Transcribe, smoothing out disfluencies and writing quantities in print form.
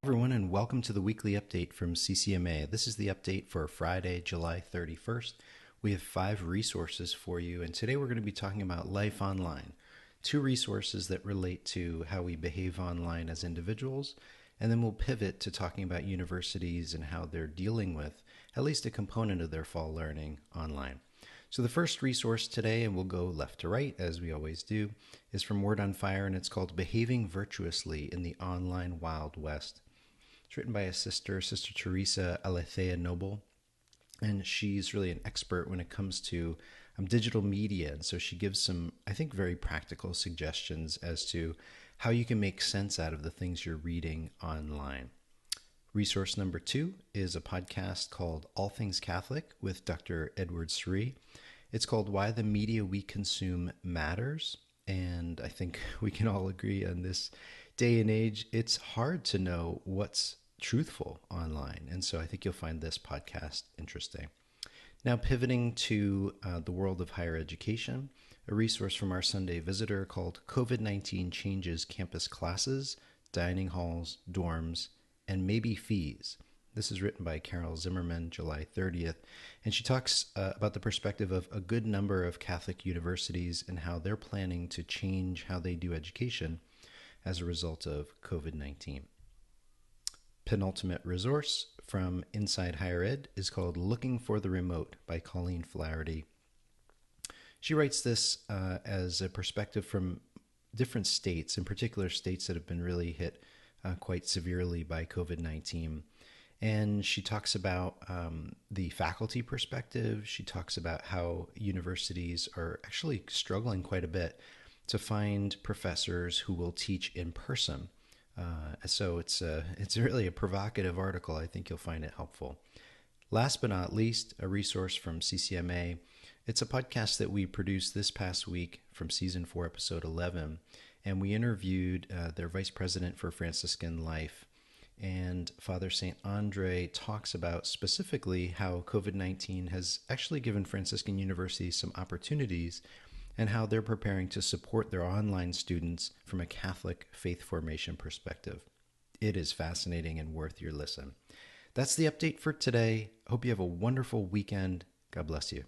Everyone, and welcome to the weekly update from CCMA. This is the update for Friday, July 31st. We have 5 resources for you, and today we're going to be talking about life online. 2 resources that relate to how we behave online as individuals, and then we'll pivot to talking about universities and how they're dealing with at least a component of their fall learning online. So the first resource today, and we'll go left to right as we always do, is from Word on Fire, and it's called Behaving Virtuously in the Online Wild West. It's written by a Sister Teresa Alethea Noble, and she's really an expert when it comes to digital media. And so she gives some, I think, very practical suggestions as to how you can make sense out of the things you're reading online. Resource number 2 is a podcast called All Things Catholic with Dr. Edward Sri. It's called Why the Media We Consume Matters. And I think we can all agree on this day and age, it's hard to know what's truthful online. And so I think you'll find this podcast interesting. Now pivoting to the world of higher education, a resource from our Sunday Visitor called COVID-19 Changes Campus Classes, Dining Halls, Dorms, and Maybe Fees. This is written by Carol Zimmerman, July 30th, and she talks about the perspective of a good number of Catholic universities and how they're planning to change how they do education as a result of COVID-19. Penultimate resource from Inside Higher Ed is called Looking for the Remote by Colleen Flaherty. She writes this as a perspective from different states, in particular states that have been really hit quite severely by COVID-19. And she talks about the faculty perspective. She talks about how universities are actually struggling quite a bit to find professors who will teach in person. So it's really a provocative article. I think you'll find it helpful. Last but not least, a resource from CCMA. It's a podcast that we produced this past week from season 4, episode 11, and we interviewed their vice president for Franciscan life. And Father St. Andre talks about specifically how COVID-19 has actually given Franciscan universities some opportunities and how they're preparing to support their online students from a Catholic faith formation perspective. It is fascinating and worth your listen. That's the update for today. Hope you have a wonderful weekend. God bless you.